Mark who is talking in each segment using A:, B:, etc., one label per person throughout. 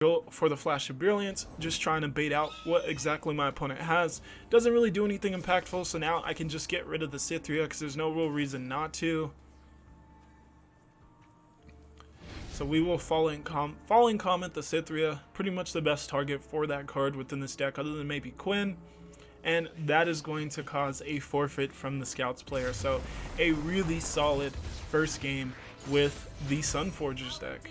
A: Go for the Flash of Brilliance, just trying to bait out what exactly my opponent has. Doesn't really do anything impactful, so now I can just get rid of the Cithria because there's no real reason not to. So we will Falling Comet the Cithria, pretty much the best target for that card within this deck other than maybe Quinn. And that is going to cause a forfeit from the Scouts player. So a really solid first game with the Sunforgers deck.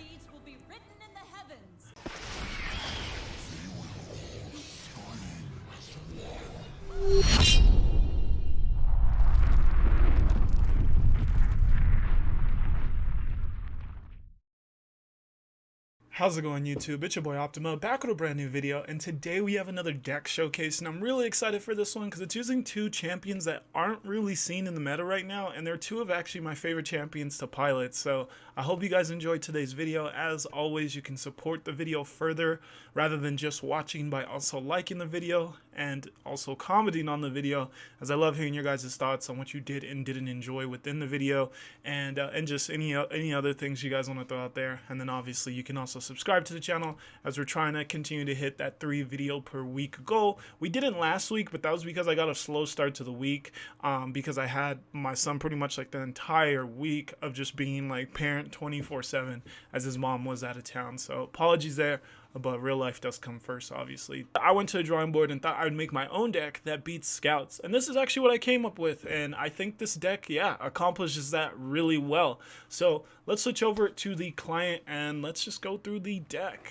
A: How's it going, YouTube? It's your boy Optima, back with a brand new video, and today we have another deck showcase, and I'm really excited for this one because it's using two champions that aren't really seen in the meta right now, and they're two of actually my favorite champions to pilot. So I hope you guys enjoyed today's video. As always, you can support the video further rather than just watching by also liking the video and also commenting on the video, as I love hearing your guys' thoughts on what you did and didn't enjoy within the video, and just any other things you guys want to throw out there. And then obviously you can also subscribe to the channel, as we're trying to continue to hit that 3 video per week goal. We didn't last week, but that was because I got a slow start to the week, because I had my son pretty much like the entire week of just being like parent 24/7, as his mom was out of town. So apologies there, but real life does come first, obviously. I went to the drawing board and thought I would make my own deck that beats Scouts, and this is actually what I came up with, and I think this deck, yeah, accomplishes that really well. So let's switch over to the client and let's just go through the deck.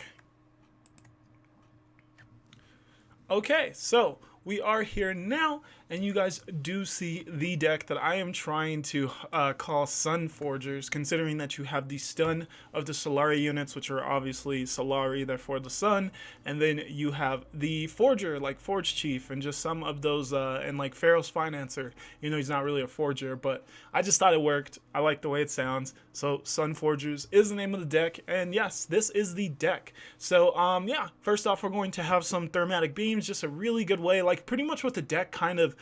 A: Okay, so we are here now, and you guys do see the deck that I am trying to call Sunforgers, considering that you have the stun of the Solari units, which are obviously Solari, therefore the sun, and then you have the Forger, like Forge Chief, and just some of those, and like Pharaoh's Financer. You know, he's not really a Forger, but I just thought it worked. I like the way it sounds. So Sunforgers is the name of the deck, and yes, this is the deck. So yeah, first off, we're going to have some Thermatic Beams, just a really good way, like pretty much what the deck kind of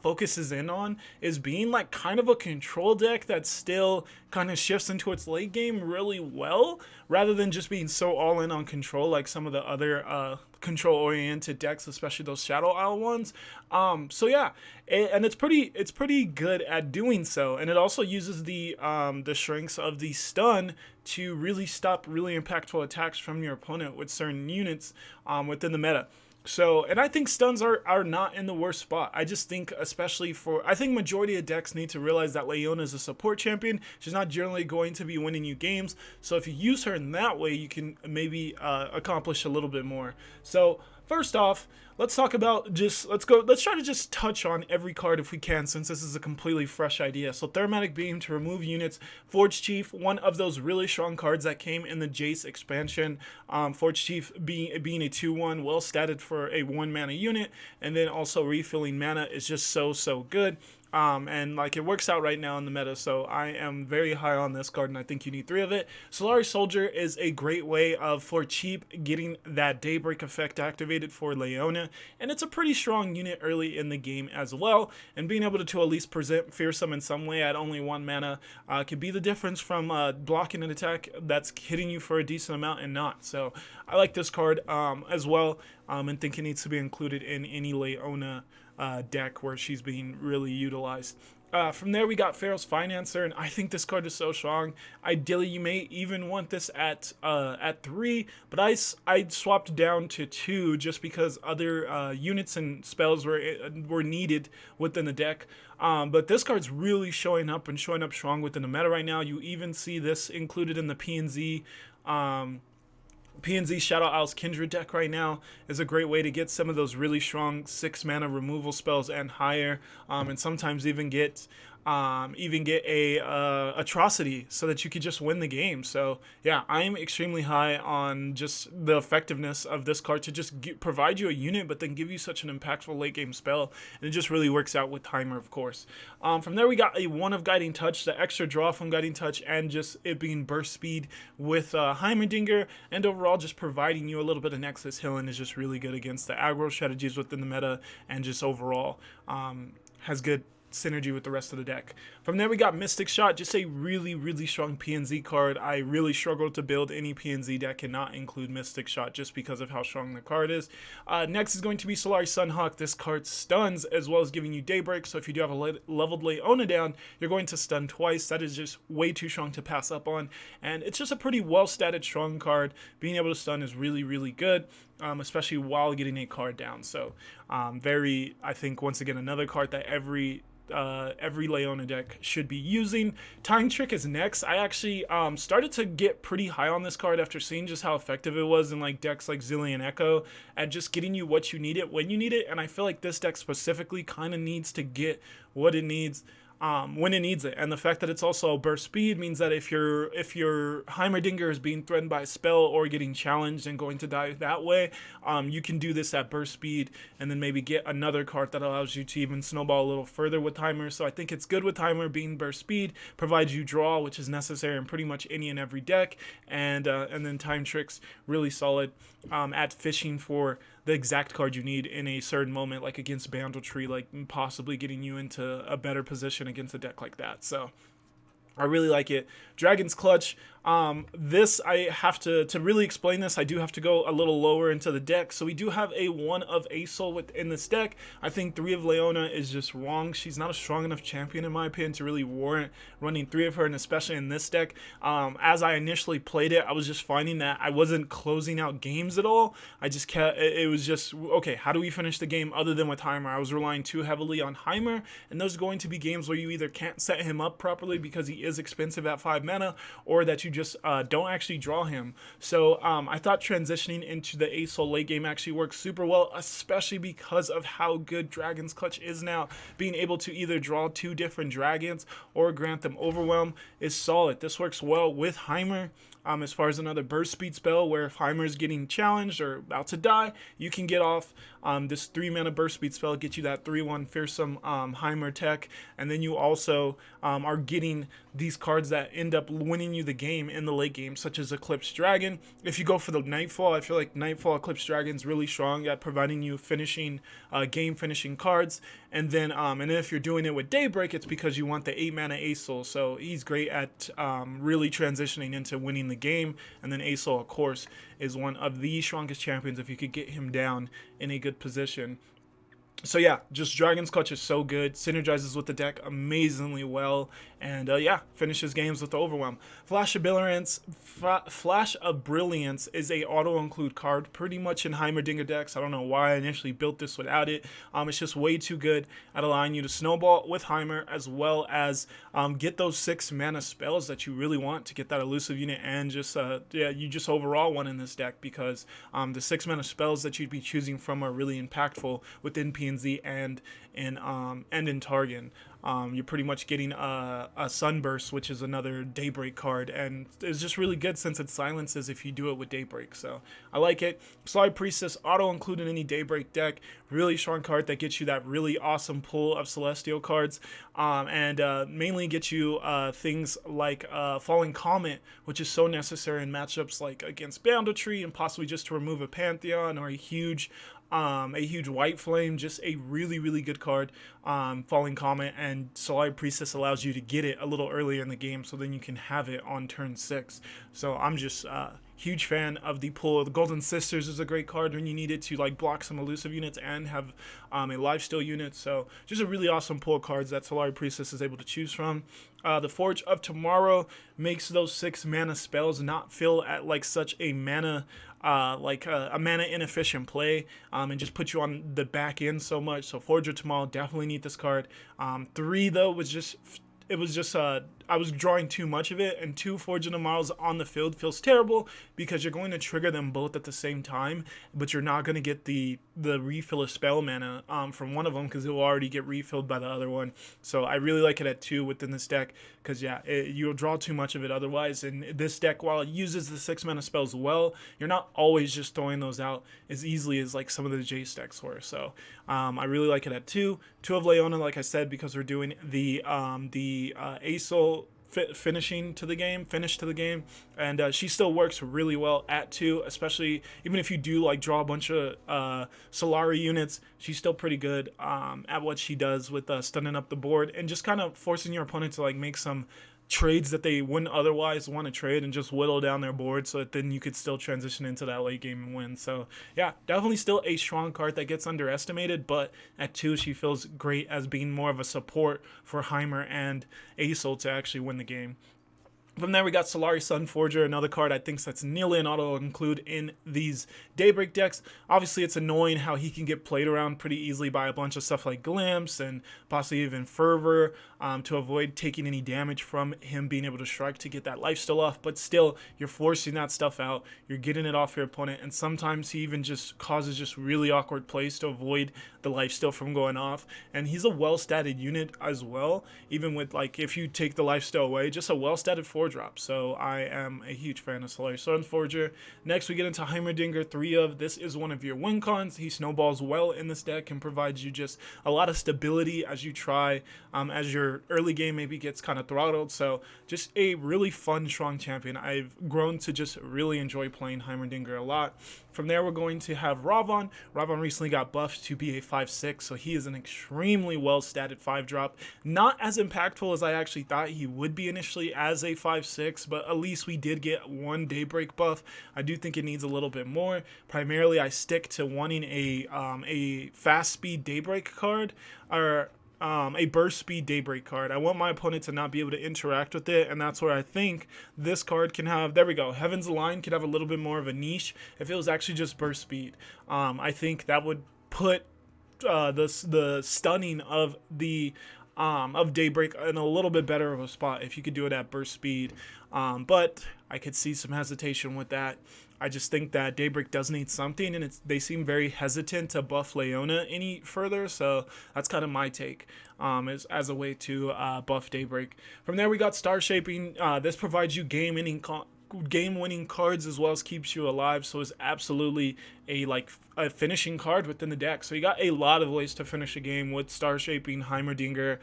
A: focuses in on is being like kind of a control deck that still kind of shifts into its late game really well, rather than just being so all in on control like some of the other control oriented decks, especially those Shadow Isle ones. So yeah, and it's pretty good at doing so, and it also uses the shrinks of the stun to really stop really impactful attacks from your opponent with certain units within the meta. So, and I think stuns are not in the worst spot. I just think, especially I think majority of decks need to realize that Leona is a support champion. She's not generally going to be winning you games. So if you use her in that way, you can maybe accomplish a little bit more. So first off, let's talk about let's try to just touch on every card if we can, since this is a completely fresh idea. So Thermatic Beam to remove units. Forge Chief, one of those really strong cards that came in the Jace expansion. Forge Chief being a 2/1, well statted for a 1 mana unit, and then also refilling mana is just so good. And like it works out right now in the meta, so I am very high on this card, and I think you need 3 of it. Solari Soldier is a great way of, for cheap, getting that Daybreak effect activated for Leona, and it's a pretty strong unit early in the game as well, and being able to at least present Fearsome in some way at only 1 mana could be the difference from blocking an attack that's hitting you for a decent amount and not. So I like this card as well, and think it needs to be included in any Leona deck where she's being really utilized. From there, we got Pharaoh's Financer, and I think this card is so strong. Ideally, you may even want this at 3, but I swapped down to 2 just because other units and spells were needed within the deck. But this card's really showing up strong within the meta right now. You even see this included in the PNZ Shadow Isles Kindred deck right now is a great way to get some of those really strong 6 mana removal spells and higher, and sometimes even get a atrocity so that you could just win the game. So yeah, I'm extremely high on just the effectiveness of this card to just provide you a unit, but then give you such an impactful late game spell, and it just really works out with Heimer, of course. From there, we got a 1 of Guiding Touch, the extra draw from Guiding Touch, and just it being burst speed with Heimerdinger, and overall just providing you a little bit of Nexus healing is just really good against the aggro strategies within the meta, and just overall has good synergy with the rest of the deck. From there we got Mystic Shot, just a really strong PNZ card. I really struggled to build any PNZ deck and not include Mystic Shot just because of how strong the card is. Next is going to be Solari Sunhawk. This card stuns as well as giving you Daybreak, so if you do have a leveled Leona down, you're going to stun twice. That is just way too strong to pass up on, and it's just a pretty well statted strong card. Being able to stun is really good, especially while getting a card down. So I think once again another card that every Leona deck should be using. Time Trick is next. I actually started to get pretty high on this card after seeing just how effective it was in like decks like Zillion Echo at just getting you what you need it when you need it, and I feel like this deck specifically kind of needs to get what it needs when it needs it. And the fact that it's also burst speed means that if your Heimerdinger is being threatened by a spell or getting challenged and going to die that way, you can do this at burst speed and then maybe get another card that allows you to even snowball a little further with Heimer. So I think it's good with Heimer being burst speed, provides you draw, which is necessary in pretty much any and every deck, and then Time Trick's really solid at fishing for the exact card you need in a certain moment, like against Bandletree, like possibly getting you into a better position against a deck like that. So I really like it. Dragon's Clutch. This, I have to really explain this, I do have to go a little lower into the deck. So we do have a 1 of Aesol within this deck. I think 3 of Leona is just wrong. She's not a strong enough champion in my opinion to really warrant running 3 of her, and especially in this deck. As I initially played it, I was just finding that I wasn't closing out games at all. I just kept, it was just, okay, how do we finish the game other than with Heimer? I was relying too heavily on Heimer, and those are going to be games where you either can't set him up properly because he is expensive at 5 mana, or that you just don't actually draw him. So I thought transitioning into the Aesol late game actually works super well, especially because of how good Dragon's Clutch is now. Being able to either draw 2 different dragons or grant them Overwhelm is solid. This works well with Heimer. As far as another burst speed spell, where if Heimer is getting challenged or about to die, you can get off this 3 mana burst speed spell, get you that 3/1 fearsome Heimer tech, and then you also are getting these cards that end up winning you the game in the late game, such as Eclipse Dragon. If you go for the Nightfall, I feel like Nightfall Eclipse Dragon is really strong at providing you finishing game finishing cards, and then if you're doing it with Daybreak, it's because you want the 8 mana Aesol. So he's great at really transitioning into winning the game. And then Aesol, of course, is one of the strongest champions if you could get him down in a good position. So yeah, just Dragon's Clutch is so good, synergizes with the deck amazingly well, and yeah, finishes games with the Overwhelm. Flash of Brilliance is a auto-include card pretty much in Heimerdinger decks. I don't know why I initially built this without it. It's just way too good at allowing you to snowball with Heimer, as well as get those 6 mana spells that you really want to get that elusive unit, and just yeah, you just overall one in this deck, because the 6 mana spells that you'd be choosing from are really impactful within PNZ and in Targon. You're pretty much getting a Sunburst, which is another Daybreak card, and it's just really good since it silences if you do it with Daybreak. So I like it. Solari Priestess, auto included in any Daybreak deck. Really strong card that gets you that really awesome pool of Celestial cards, and mainly gets you things like Falling Comet, which is so necessary in matchups like against Bandletree, and possibly just to remove a Pantheon or a huge White Flame. Just a really good card, Falling Comet, and Solari Priestess allows you to get it a little earlier in the game, so then you can have it on turn 6. So I'm just huge fan of the pull. The Golden Sisters is a great card when you need it to like block some elusive units and have a lifesteal unit. So just a really awesome pull of cards that Solari Priestess is able to choose from. The Forge of Tomorrow makes those 6 mana spells not feel at like such a mana a mana inefficient play, and just put you on the back end so much. So Forge of Tomorrow, definitely need this card. 3 though was just, it was just I was drawing too much of it, and 2 Forge of Tomorrows on the field feels terrible because you're going to trigger them both at the same time, but you're not going to get the refill of spell mana from one of them, because it will already get refilled by the other one. So I really like it at 2 within this deck, because yeah, you'll draw too much of it otherwise. And this deck, while it uses the 6 mana spells well, you're not always just throwing those out as easily as like some of the Jace decks were. So I really like it at 2. 2 of Leona, like I said, because we're doing the Aesol finish to the game, and she still works really well at 2, especially even if you do like draw a bunch of Solari units. She's still pretty good at what she does with stunning up the board and just kind of forcing your opponent to like make some trades that they wouldn't otherwise want to trade and just whittle down their board so that then you could still transition into that late game and win. So yeah, definitely still a strong card that gets underestimated, but at 2 she feels great as being more of a support for Heimer and Aesol to actually win the game. From there, we got Solari Sunforger, another card I think that's nearly an auto-include in these Daybreak decks. Obviously, it's annoying how he can get played around pretty easily by a bunch of stuff like Glimpse and possibly even Fervor to avoid taking any damage from him being able to strike to get that lifesteal off. But still, you're forcing that stuff out. You're getting it off your opponent, and sometimes he even just causes just really awkward plays to avoid the lifesteal from going off. And he's a well-statted unit as well, even with, like, if you take the lifesteal away, just a well-statted 4-drop. So I am a huge fan of Solari Sunforger. Next, we get into Heimerdinger 3 of. This is one of your win cons. He snowballs well in this deck and provides you just a lot of stability as you try, as your early game maybe gets kind of throttled. So just a really fun, strong champion. I've grown to just really enjoy playing Heimerdinger a lot. From there, we're going to have Ravon. Ravon recently got buffed to be a 5/6, so he is an extremely well-statted 5-drop. Not as impactful as I actually thought he would be initially as a 5/6, but at least we did get one Daybreak buff. I do think it needs a little bit more. Primarily, I stick to wanting a fast speed Daybreak card, or a burst speed Daybreak card. I want my opponent to not be able to interact with it, and that's where I think this card can have, there we go, Heaven's Line could have a little bit more of a niche if it was actually just burst speed. I think that would put the stunning of Daybreak in a little bit better of a spot if you could do it at burst speed. But I could see some hesitation with that. I just think that Daybreak does need something, and they seem very hesitant to buff Leona any further, so that's kind of my take as a way to buff Daybreak. From there, we got Star Shaping. This provides you game-winning cards as well as keeps you alive, so it's absolutely a finishing card within the deck. So you got a lot of ways to finish a game with Star Shaping, Heimerdinger,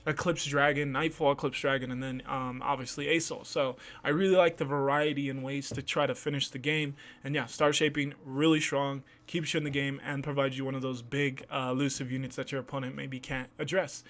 A: Eclipse Dragon, Nightfall Eclipse Dragon, and then obviously Aesol. So I really like the variety in ways to try to finish the game. And yeah, Star Shaping, really strong, keeps you in the game, and provides you one of those big elusive units that your opponent maybe can't address.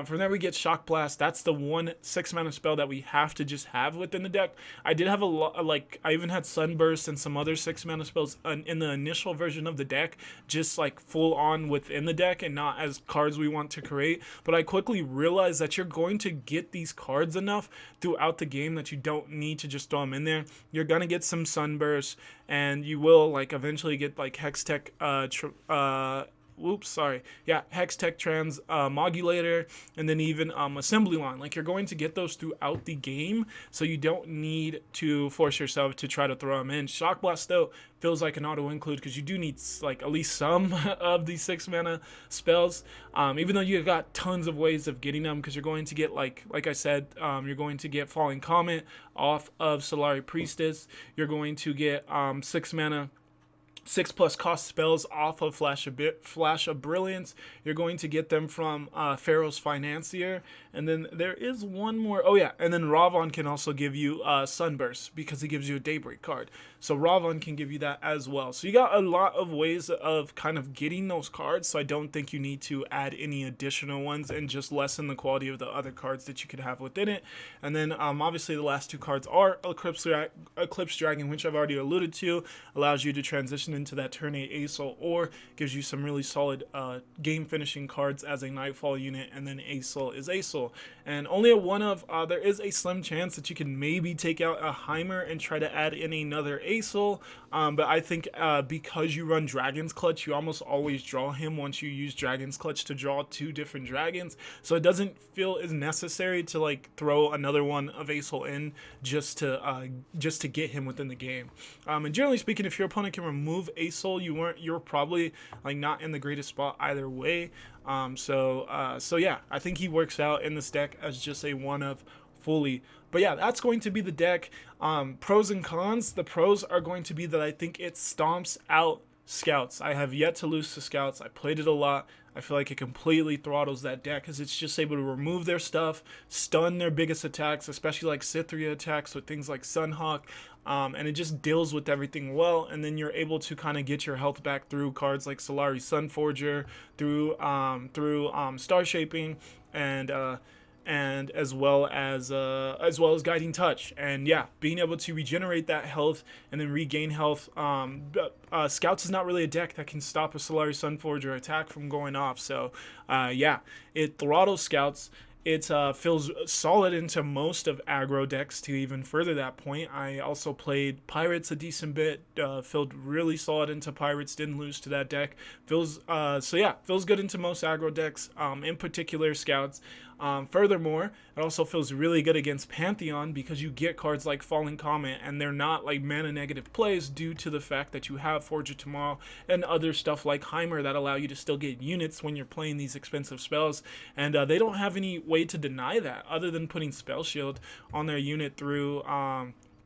A: From there, we get Shock Blast. That's the one 6-mana spell that we have to just have within the deck. I did have a lot, I even had Sunburst and some other 6-mana spells in the initial version of the deck, just like full on within the deck and not as cards we want to create. But I quickly realized that you're going to get these cards enough throughout the game that you don't need to just throw them in there. You're going to get some Sunburst, and you will eventually get Hextech Hextech Transmodulator, and then even Assembly Line. You're going to get those throughout the game, so you don't need to force yourself to try to throw them in. Shock Blast, though, feels like an auto-include because you do need at least some of these 6-mana spells, even though you got tons of ways of getting them, because you're going to get, like I said, you're going to get Falling Comet off of Solari Priestess. You're going to get 6-mana 6+ cost spells off of Flash of Brilliance. You're going to get them from Pharaoh's Financier. And then there is one more. Oh, yeah. And then Ravon can also give you Sunburst because he gives you a Daybreak card. So Ravon can give you that as well. So you got a lot of ways of kind of getting those cards. So I don't think you need to add any additional ones and just lessen the quality of the other cards that you could have within it. And then obviously the last 2 cards are Eclipse Dragon, which I've already alluded to. Allows you to transition into that turn 8 Aesol, or gives you some really solid game finishing cards as a Nightfall unit, and then Aesol is Aesol. And only a one of, there is a slim chance that you can maybe take out a Heimer and try to add in another Aesol, but I think because you run Dragon's Clutch, you almost always draw him once you use Dragon's Clutch to draw 2 different dragons, so it doesn't feel as necessary to throw another one of Aesol in just to get him within the game. And generally speaking, if your opponent can remove Aesol, you're probably not in the greatest spot either way. So yeah, I think he works out in this deck as just a one of fully. But yeah, that's going to be the deck. Pros and cons. The pros are going to be that I think it stomps out Scouts. I have yet to lose to Scouts. I played it a lot. I feel like it completely throttles that deck because it's just able to remove their stuff, stun their biggest attacks, especially like Cythria attacks with things like Sunhawk, and it just deals with everything well. And then you're able to kind of get your health back through cards like Solari Sunforger, through Star Shaping, and as well as Guiding Touch. And yeah, being able to regenerate that health and then regain health. Scouts is not really a deck that can stop a Solari Sunforger attack from going off. So yeah, it throttles Scouts. It feels solid into most of aggro decks to even further that point. I also played Pirates a decent bit, felt really solid into Pirates, didn't lose to that deck. Feels so yeah, feels good into most aggro decks, in particular Scouts. Furthermore, it also feels really good against Pantheon because you get cards like Falling Comet and they're not like mana negative plays due to the fact that you have Forge of Tomorrow and other stuff like Heimer that allow you to still get units when you're playing these expensive spells. And they don't have any way to deny that other than putting Spell Shield on their unit through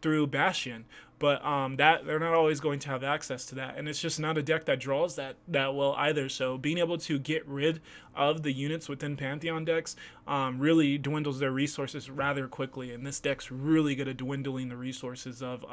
A: Bastion. But that they're not always going to have access to that, and it's just not a deck that draws that well either. So being able to get rid of the units within Pantheon decks really dwindles their resources rather quickly, and this deck's really good at dwindling the resources of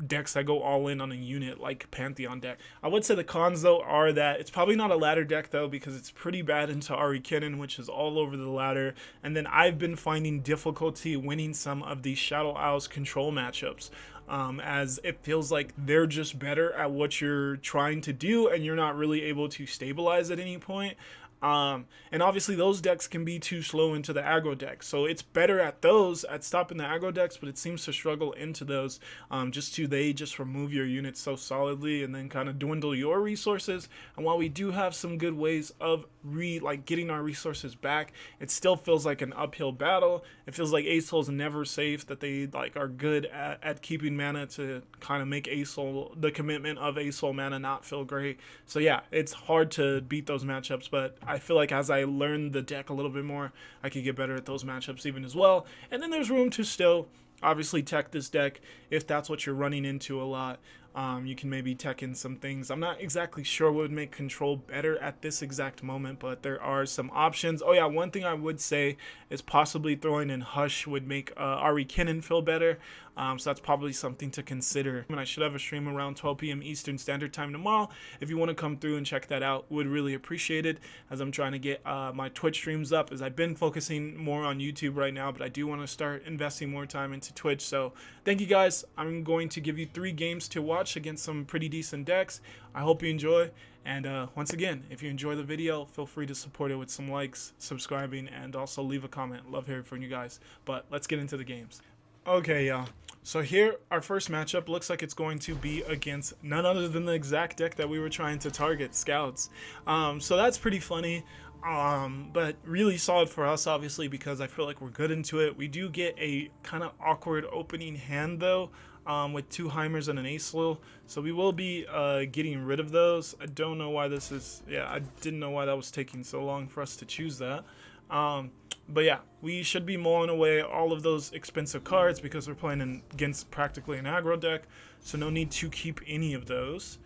A: decks that go all in on a unit like Pantheon deck. I would say the cons though are that it's probably not a ladder deck though, because it's pretty bad into Ari Kinnan, which is all over the ladder, and then I've been finding difficulty winning some of these Shadow Isles control matchups. As it feels like they're just better at what you're trying to do and you're not really able to stabilize at any point. And obviously those decks can be too slow into the aggro decks, so it's better at those, at stopping the aggro decks, but it seems to struggle into those, they just remove your units so solidly and then kind of dwindle your resources. And while we do have some good ways of getting our resources back, it still feels like an uphill battle. It feels like Asol's never safe, that they are good at keeping mana to kind of make Asol, the commitment of Asol mana, not feel great. So yeah, it's hard to beat those matchups, but I feel like as I learn the deck a little bit more, I could get better at those matchups even as well. And then there's room to still obviously tech this deck if that's what you're running into a lot. You can maybe tech in some things. I'm not exactly sure what would make control better at this exact moment, but there are some options. Oh yeah, one thing I would say is possibly throwing in Hush would make Ari Kinnan feel better. So that's probably something to consider. And I should have a stream around 12 p.m. Eastern Standard Time tomorrow. If you want to come through and check that out, would really appreciate it, as I'm trying to get my Twitch streams up, as I've been focusing more on YouTube right now, but I do want to start investing more time into Twitch. So thank you guys. I'm going to give you 3 games to watch against some pretty decent decks. I hope you enjoy. And once again, if you enjoy the video, feel free to support it with some likes, subscribing, and also leave a comment. Love hearing from you guys. But let's get into the games. Okay, y'all. So here, our first matchup looks like it's going to be against none other than the exact deck that we were trying to target, Scouts. So that's pretty funny. But really solid for us, obviously, because I feel like we're good into it. We do get a kind of awkward opening hand, though, with 2 Heimers and an Acelil. So we will be getting rid of those. I don't know why this is... Yeah, I didn't know why that was taking so long for us to choose that. But yeah, we should be mulling away all of those expensive cards because we're playing against practically an aggro deck. So no need to keep any of those.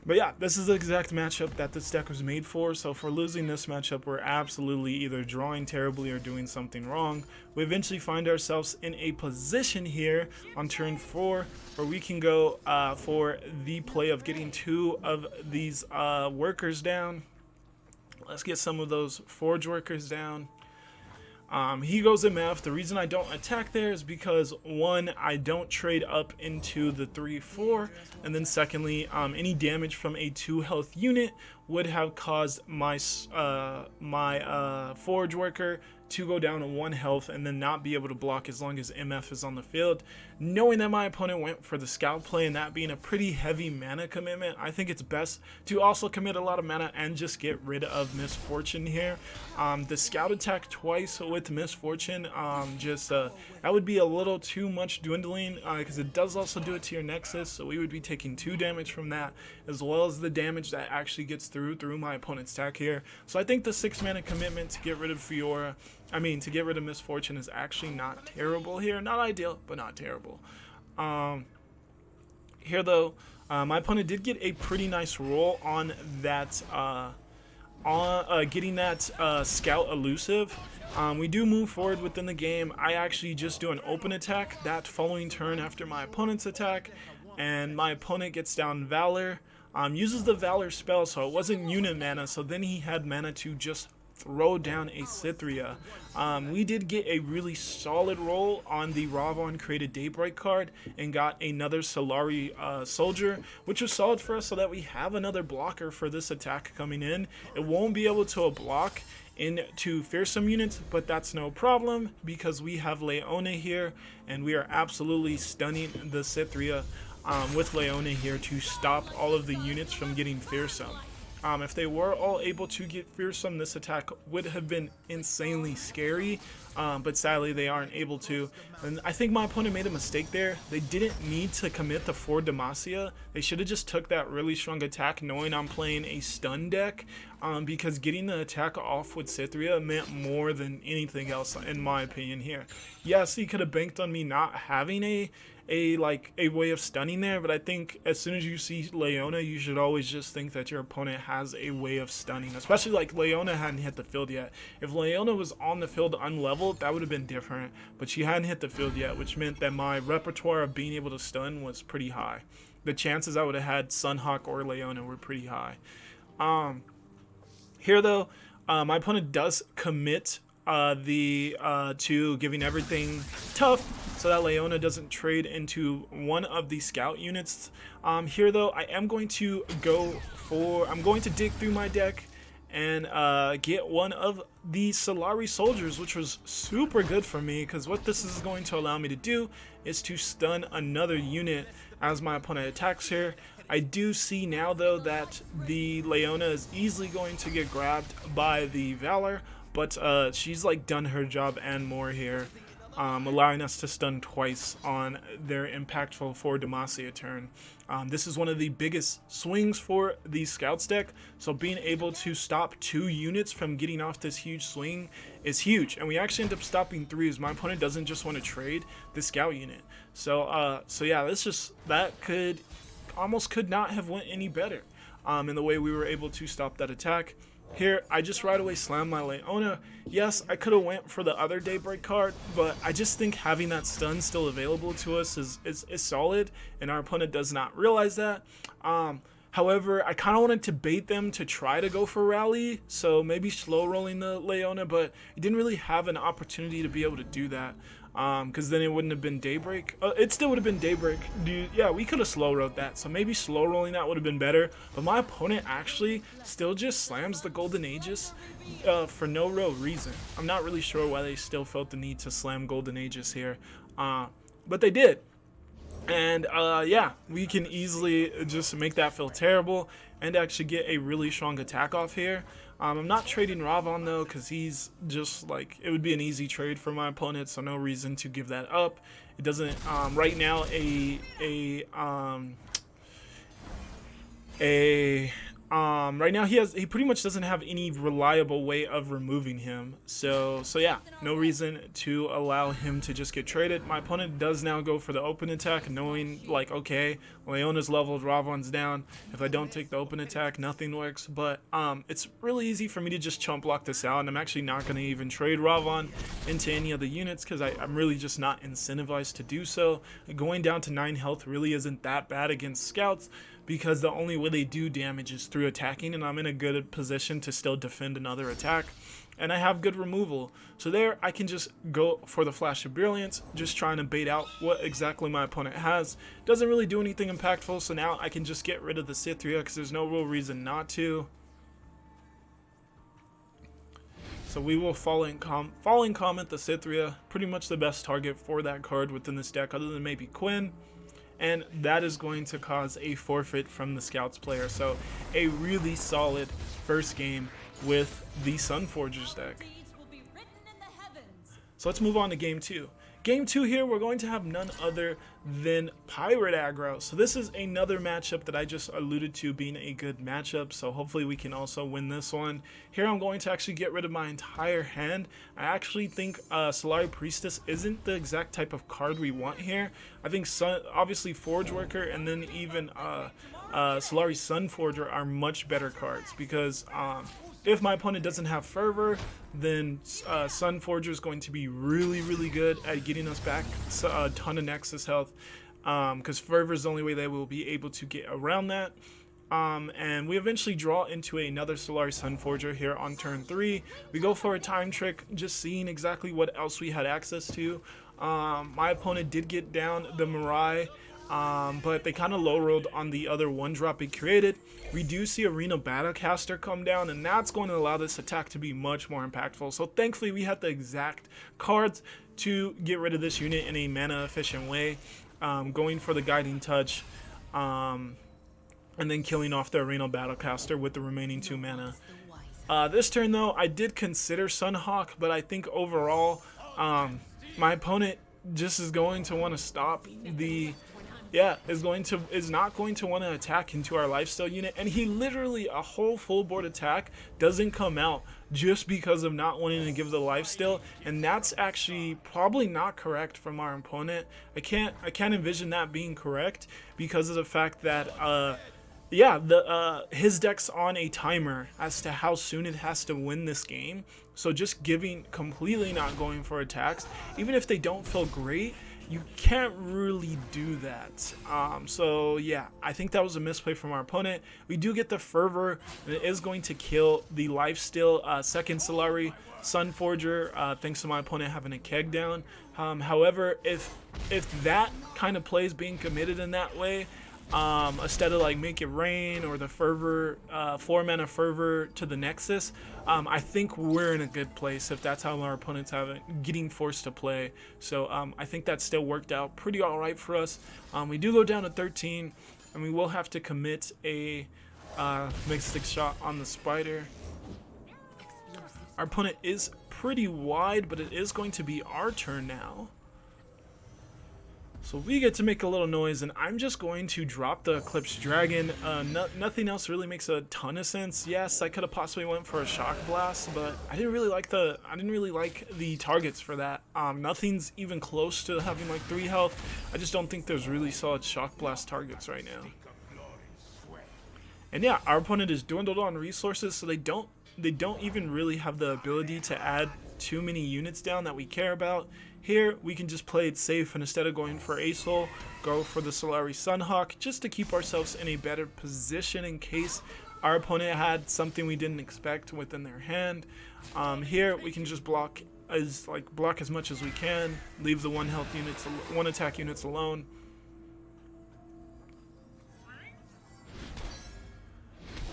A: But yeah, this is the exact matchup that this deck was made for. So for losing this matchup, we're absolutely either drawing terribly or doing something wrong. We eventually find ourselves in a position here on turn 4 where we can go for the play of getting 2 of these workers down. Let's get some of those Forge workers down. He goes MF. The reason I don't attack there is because, one, I don't trade up into the 3-4, and then secondly, any damage from a 2 health unit would have caused my Forge worker to go down to 1 health and then not be able to block as long as MF is on the field. Knowing that my opponent went for the Scout play and that being a pretty heavy mana commitment, I think it's best to also commit a lot of mana and just get rid of Misfortune here. The Scout attack twice with Misfortune, that would be a little too much dwindling, because it does also do it to your Nexus, so we would be taking 2 damage from that, as well as the damage that actually gets through my opponent's attack here. So I think the 6 mana commitment to get rid of Fiora, to get rid of Misfortune, is actually not terrible here. Not ideal, but not terrible. Here though, My opponent did get a pretty nice roll on that, getting that scout elusive. We do move forward within the game. I actually just do an open attack that following turn after my opponent's attack, and my opponent gets down Valor, uses the Valor spell, so it wasn't unit mana, so then he had mana to just throw down a Cythria. We did get a really solid roll on the Ravon created Daybreak card and got another Solari Soldier, which was solid for us so that we have another blocker for this attack coming in. It won't be able to block into fearsome units, but that's no problem because we have Leona here and we are absolutely stunning the Cythria with Leona here to stop all of the units from getting fearsome. If they were all able to get fearsome, this attack would have been insanely scary, but sadly they aren't able to. And I think my opponent made a mistake there. They didn't need to commit the 4 Demacia. They should have just took that really strong attack knowing I'm playing a stun deck, because getting the attack off with Cythria meant more than anything else in my opinion here. Yes, he could have banked on me not having a way of stunning there, but I think as soon as you see Leona, you should always just think that your opponent has a way of stunning, especially like Leona hadn't hit the field yet. If Leona was on the field unleveled, that would have been different, but she hadn't hit the field yet, which meant that my repertoire of being able to stun was pretty high. The chances I would have had Sunhawk or Leona were pretty high. Here though, my opponent does commit to giving everything tough so that Leona doesn't trade into one of the scout units. Here though, I am going to I'm going to dig through my deck and get one of the Solari Soldiers, which was super good for me because what this is going to allow me to do is to stun another unit as my opponent attacks here. I do see now though that the Leona is easily going to get grabbed by the Valor, but she's like done her job and more here, allowing us to stun twice on their impactful 4 Demacia turn. This is one of the biggest swings for the Scouts deck, so being able to stop 2 units from getting off this huge swing is huge, and we actually end up stopping 3 as my opponent doesn't just want to trade the Scout unit. So yeah, that could not have went any better in the way we were able to stop that attack. Here, I just right away slammed my Leona. Yes, I could have went for the other Daybreak card, but I just think having that stun still available to us is solid, and our opponent does not realize that. However, I kind of wanted to bait them to try to go for rally, so maybe slow rolling the Leona, but it didn't really have an opportunity to be able to do that. Because then it wouldn't have been Daybreak. It still would have been Daybreak. Yeah, we could have slow rolled that, so maybe slow rolling that would have been better. But my opponent actually still just slams the Golden Aegis for no real reason. I'm not really sure why they still felt the need to slam Golden Aegis here, but they did. And yeah, we can easily just make that feel terrible and actually get a really strong attack off here. I'm not trading Ravon though, because he's just like, it would be an easy trade for my opponent, so no reason to give that up. It doesn't right now right now he pretty much doesn't have any reliable way of removing him, so yeah, no reason to allow him to just get traded. My opponent does now go for the open attack, knowing like, okay, Leona's leveled, Ravon's down, if I don't take the open attack nothing works. But it's really easy for me to just chump block this out, and I'm actually not going to even trade Ravon into any of the units because I'm really just not incentivized to do so. Going down to 9 health really isn't that bad against scouts, because the only way they do damage is through attacking, and I'm in a good position to still defend another attack, and I have good removal. So there, I can just go for the Flash of Brilliance, just trying to bait out what exactly my opponent has. Doesn't really do anything impactful, so now I can just get rid of the Cythria because there's no real reason not to. So we will Falling Comet the Cythria, pretty much the best target for that card within this deck, other than maybe Quinn. And that is going to cause a forfeit from the Scouts player. So a really solid first game with the Sunforgers deck. So let's move on to game 2. Game 2 here, we're going to have none other than Pirate Aggro. So this is another matchup that I just alluded to being a good matchup, so hopefully we can also win this one. Here I'm going to actually get rid of my entire hand. I actually think Solari Priestess isn't the exact type of card we want here. I think obviously Forge Worker and then even Solari Sunforger are much better cards, because if my opponent doesn't have Fervor, then Sunforger is going to be really good at getting us back a ton of Nexus health, because Fervor is the only way they will be able to get around that. And we eventually draw into another Solari Sunforger here on turn 3. We go for a time trick, just seeing exactly what else we had access to. My opponent did get down the Mirai, but they kind of low rolled on the other 1-drop it created. We do see Arena Battlecaster come down, and that's going to allow this attack to be much more impactful. So thankfully we had the exact cards to get rid of this unit in a mana efficient way, going for the Guiding Touch, and then killing off the Arena Battlecaster with the remaining 2 mana. This turn though, I did consider Sunhawk, but I think overall my opponent just is going to want to stop the is not going to want to attack into our lifesteal unit, and he literally, a whole full board attack doesn't come out just because of not wanting to give the lifesteal, and that's actually probably not correct from our opponent. I can't envision that being correct because of the fact that his deck's on a timer as to how soon it has to win this game. So just completely not going for attacks, even if they don't feel great, you can't really do that. So yeah, I think that was a misplay from our opponent. We do get the Fervor, and it is going to kill the lifesteal second Solari Sunforger, thanks to my opponent having a keg down. However, if that kind of play is being committed in that way, instead of like Make It Rain or the Fervor, 4-mana Fervor to the Nexus, I think we're in a good place if that's how our opponents getting forced to play. So I think that still worked out pretty alright for us. We do go down to 13, and we will have to commit a Mystic Shot on the Spider. Our opponent is pretty wide, but it is going to be our turn now. So we get to make a little noise, and I'm just going to drop the Eclipse Dragon. Nothing else really makes a ton of sense. Yes, I could have possibly went for a Shock Blast, but I didn't really like the targets for that. Nothing's even close to having like 3 health. I just don't think there's really solid Shock Blast targets right now. And yeah, our opponent is dwindled on resources, so they don't even really have the ability to add too many units down that we care about. Here we can just play it safe, and instead of going for Asol, go for the Solari Sunhawk, just to keep ourselves in a better position in case our opponent had something we didn't expect within their hand. Here we can just block as much as we can, leave the 1 attack units alone.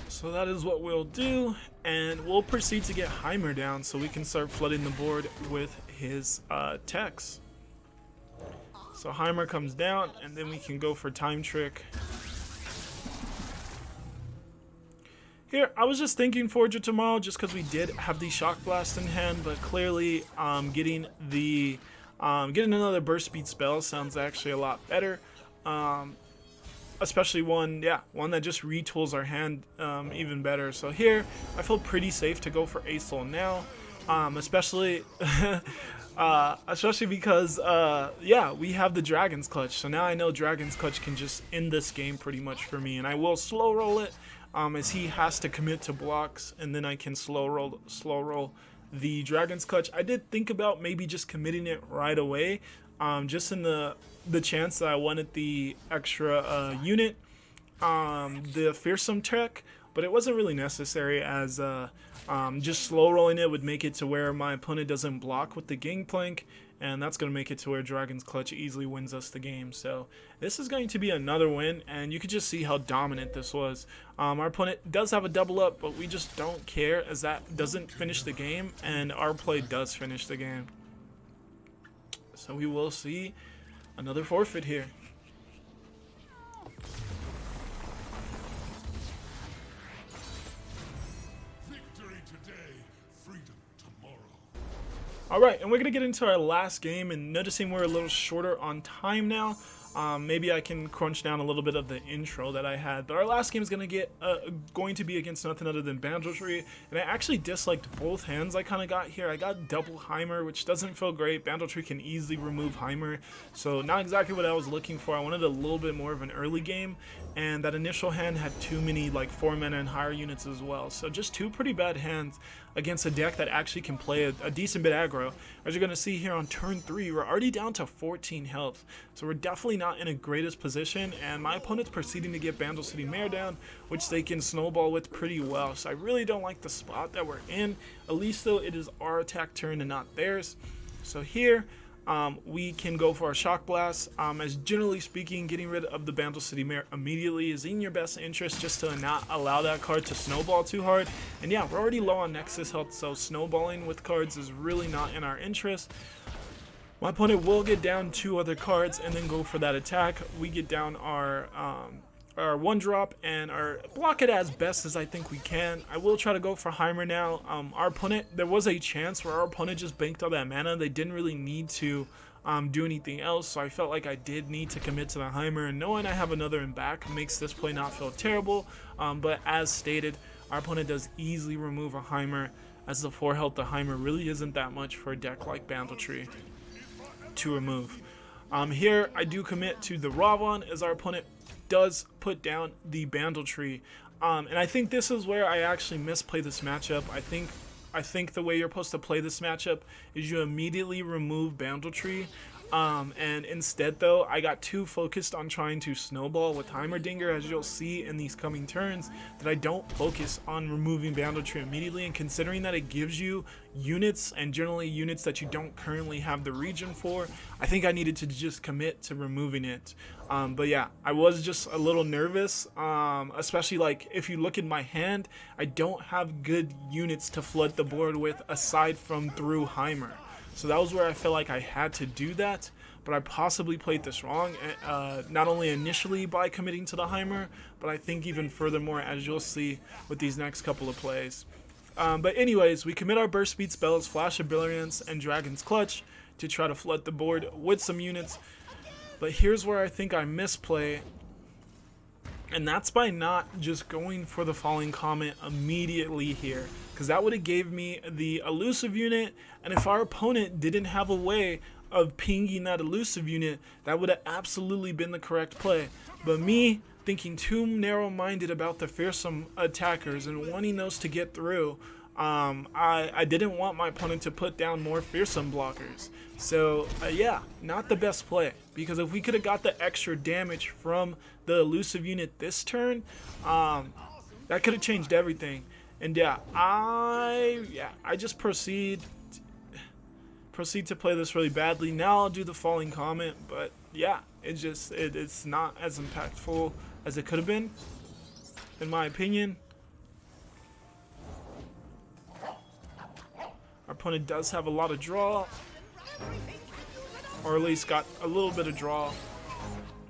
A: So that is what we'll do, and we'll proceed to get Heimer down so we can start flooding the board with his techs. So Heimer comes down, and then we can go for Time Trick. Here, I was just thinking Forger tomorrow just because we did have the Shock Blast in hand, but clearly getting another Burst Speed spell sounds actually a lot better. Especially one that just retools our hand even better. So here, I feel pretty safe to go for Asol now, especially because we have the Dragon's Clutch. So now I know Dragon's Clutch can just end this game pretty much for me, and I will slow roll it as he has to commit to blocks, and then I can slow roll the Dragon's Clutch. I did think about maybe just committing it right away, just in the chance that I wanted the extra unit, the Fearsome Tech, but it wasn't really necessary, as just slow rolling it would make it to where my opponent doesn't block with the Gangplank, and that's going to make it to where Dragon's Clutch easily wins us the game. So this is going to be another win, and you could just see how dominant this was. Our opponent does have a double up, but we just don't care, as that doesn't finish the game, and our play does finish the game. So we will see another forfeit here.
B: Victory today, freedom tomorrow.
A: All right, and we're gonna get into our last game, and noticing we're a little shorter on time now. Maybe I can crunch down a little bit of the intro that I had. But our last game is going to be against nothing other than Banditry, and I actually disliked both hands I kind of got here. I got double Heimer, which doesn't feel great. Banditry can easily remove Heimer, so not exactly what I was looking for. I wanted a little bit more of an early game, and that initial hand had too many like 4 mana and higher units as well. So just two pretty bad hands against a deck that actually can play a decent bit aggro. As you're going to see here on turn 3, we're already down to 14 health, so we're definitely not in a greatest position, and my opponent's proceeding to get Bandle City Mare down, which they can snowball with pretty well. So I really don't like the spot that we're in, at least though it is our attack turn and not theirs. So here we can go for our Shock Blast, as generally speaking, getting rid of the Bandle City Mare immediately is in your best interest, just to not allow that card to snowball too hard. And yeah, we're already low on Nexus health, so snowballing with cards is really not in our interest. My opponent will get down 2 other cards and then go for that attack. We get down our 1-drop and block it as best as I think we can. I will try to go for Heimer now. Our opponent, there was a chance where our opponent just banked all that mana. They didn't really need to do anything else, so I felt like I did need to commit to the Heimer, and knowing I have another in back makes this play not feel terrible. But as stated, our opponent does easily remove a Heimer, as the 4 health the Heimer really isn't that much for a deck like Banditry to remove. Here I do commit to the Ravon, as our opponent does put down the Banditry, and I think this is where I actually misplay this matchup. I think the way you're supposed to play this matchup is you immediately remove Banditry, and instead though I got too focused on trying to snowball with Heimerdinger, as you'll see in these coming turns, that I don't focus on removing Banditry immediately. And considering that it gives you units, and generally units that you don't currently have the region for, I think I needed to just commit to removing it. But yeah, I was just a little nervous, especially like if you look at my hand, I don't have good units to flood the board with aside from through Heimer. So that was where I felt like I had to do that, but I possibly played this wrong, not only initially by committing to the Heimer, but I think even furthermore, as you'll see with these next couple of plays. But anyways, we commit our burst speed spells, Flash of Brilliance and Dragon's Clutch, to try to flood the board with some units. But here's where I think I misplay, and that's by not just going for the Falling Comet immediately here, because that would have gave me the elusive unit, and if our opponent didn't have a way of pinging that elusive unit, that would have absolutely been the correct play. But me thinking too narrow-minded about the fearsome attackers and wanting those to get through, I didn't want my opponent to put down more fearsome blockers. So yeah, not the best play, because if we could have got the extra damage from the elusive unit this turn, that could have changed everything. And yeah, I just proceed to play this really badly. Now I'll do the Falling Comet, but yeah, it's not as impactful as it could have been, in my opinion. Our opponent does have a lot of draw, or at least got a little bit of draw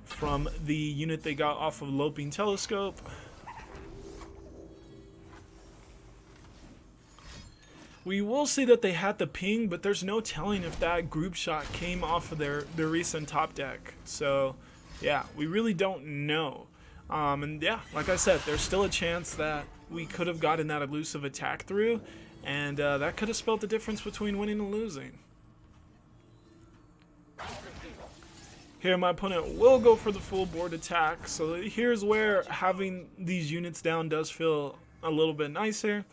A: from the unit they got off of Loping Telescope. We will see that they had the ping, but there's no telling if that group shot came off of their recent top deck. So yeah, we really don't know. And yeah, like I said, there's still a chance that we could have gotten that elusive attack through, and that could have spelled the difference between winning and losing. Here my opponent will go for the full board attack, so here's where having these units down does feel a little bit nicer.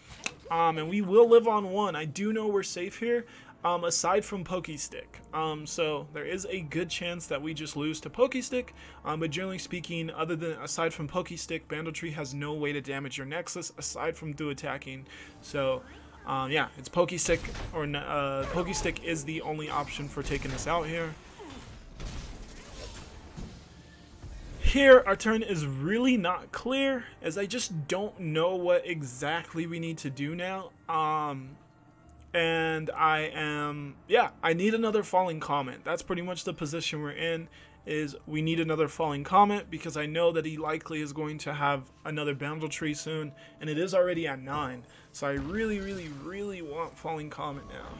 A: And we will live on 1. I do know we're safe here, aside from Pokestick. So there is a good chance that we just lose to Pokestick, but generally speaking, aside from Pokestick, Banditry has no way to damage your Nexus aside from through attacking. So yeah, it's Pokestick, or Pokestick is the only option for taking us out here. Here, our turn is really not clear, as I just don't know what exactly we need to do now. And I need another Falling Comet. That's pretty much the position we're in, is we need another Falling Comet, because I know that he likely is going to have another Banditry soon, and it is already at 9. So I really, really, really want Falling Comet now.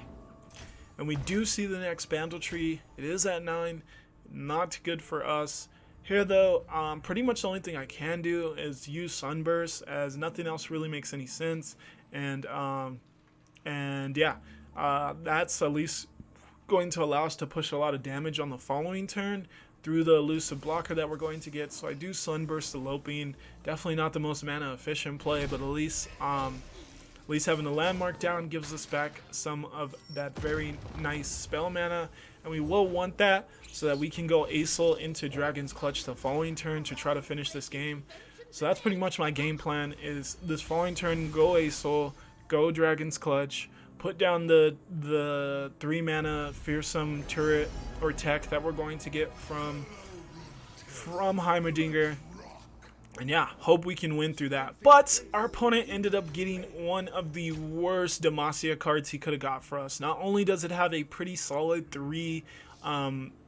A: And we do see the next Bandle Tree. It is at 9. Not good for us. Here though, pretty much the only thing I can do is use Sunburst, as nothing else really makes any sense. And yeah, that's at least going to allow us to push a lot of damage on the following turn through the elusive blocker that we're going to get. So I do Sunburst Eloping. Definitely not the most mana efficient play, but at least having the landmark down gives us back some of that very nice spell mana, and we will want that so that we can go Acel into Dragon's Clutch the following turn to try to finish this game. So that's pretty much my game plan, is this following turn go Acel, go Dragon's Clutch, put down the 3 mana fearsome turret or tech that we're going to get from Heimerdinger. And yeah, hope we can win through that. But our opponent ended up getting one of the worst Demacia cards he could have got for us. Not only does it have a pretty solid 3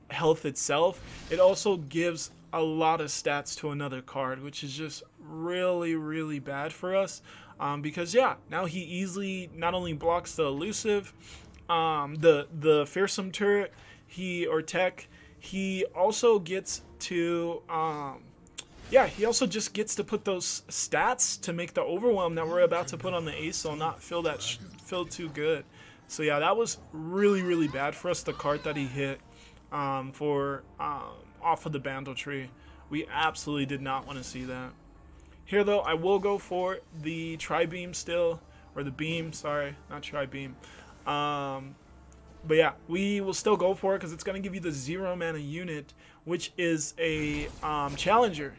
A: health itself, it also gives a lot of stats to another card, which is just really, really bad for us. Because yeah, now he easily not only blocks the elusive, the fearsome turret, or tech, he also gets to yeah, he also just gets to put those stats to make the overwhelm that we're about to put on the Acel not feel too good. So yeah, that was really, really bad for us, the card that he hit off of the Bandle Tree. We absolutely did not want to see that. Here though, I will go for the Tri-Beam still, or the Beam, sorry, not Tri-Beam. But yeah, we will still go for it because it's going to give you the 0 mana unit, which is a challenger.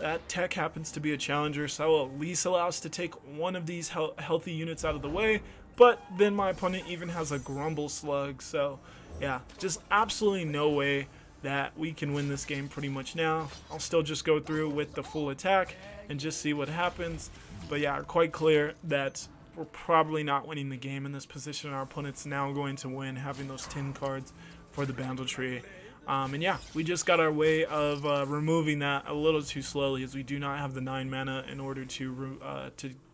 A: That tech happens to be a challenger, so that will at least allow us to take one of these healthy units out of the way. But then my opponent even has a Grumble Slug, so yeah, just absolutely no way that we can win this game pretty much now. I'll still just go through with the full attack and just see what happens. But yeah, quite clear that we're probably not winning the game in this position. Our opponent's now going to win, having those 10 cards for the Bandle Tree. And yeah, we just got our way of removing that a little too slowly, as we do not have the 9 mana in order to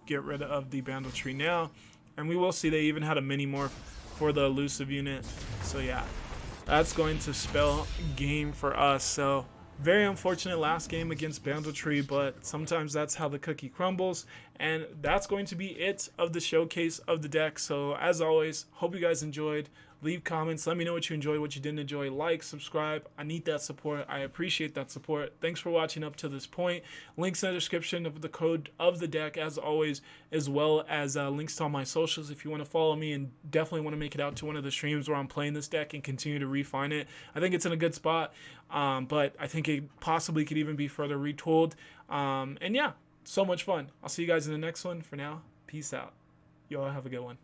A: get rid of the Bandle Tree now. And we will see they even had a mini morph for the elusive unit. So yeah, that's going to spell game for us. So very unfortunate last game against Bandle Tree, but sometimes that's how the cookie crumbles. And that's going to be it of the showcase of the deck. So as always, hope you guys enjoyed. Leave comments. Let me know what you enjoyed, what you didn't enjoy. Like, subscribe. I need that support. I appreciate that support. Thanks for watching up to this point. Links in the description of the code of the deck, as always, as well as links to all my socials if you want to follow me and definitely want to make it out to one of the streams where I'm playing this deck and continue to refine it. I think it's in a good spot, but I think it possibly could even be further retooled. And yeah, so much fun. I'll see you guys in the next one. For now, peace out. Y'all have a good one.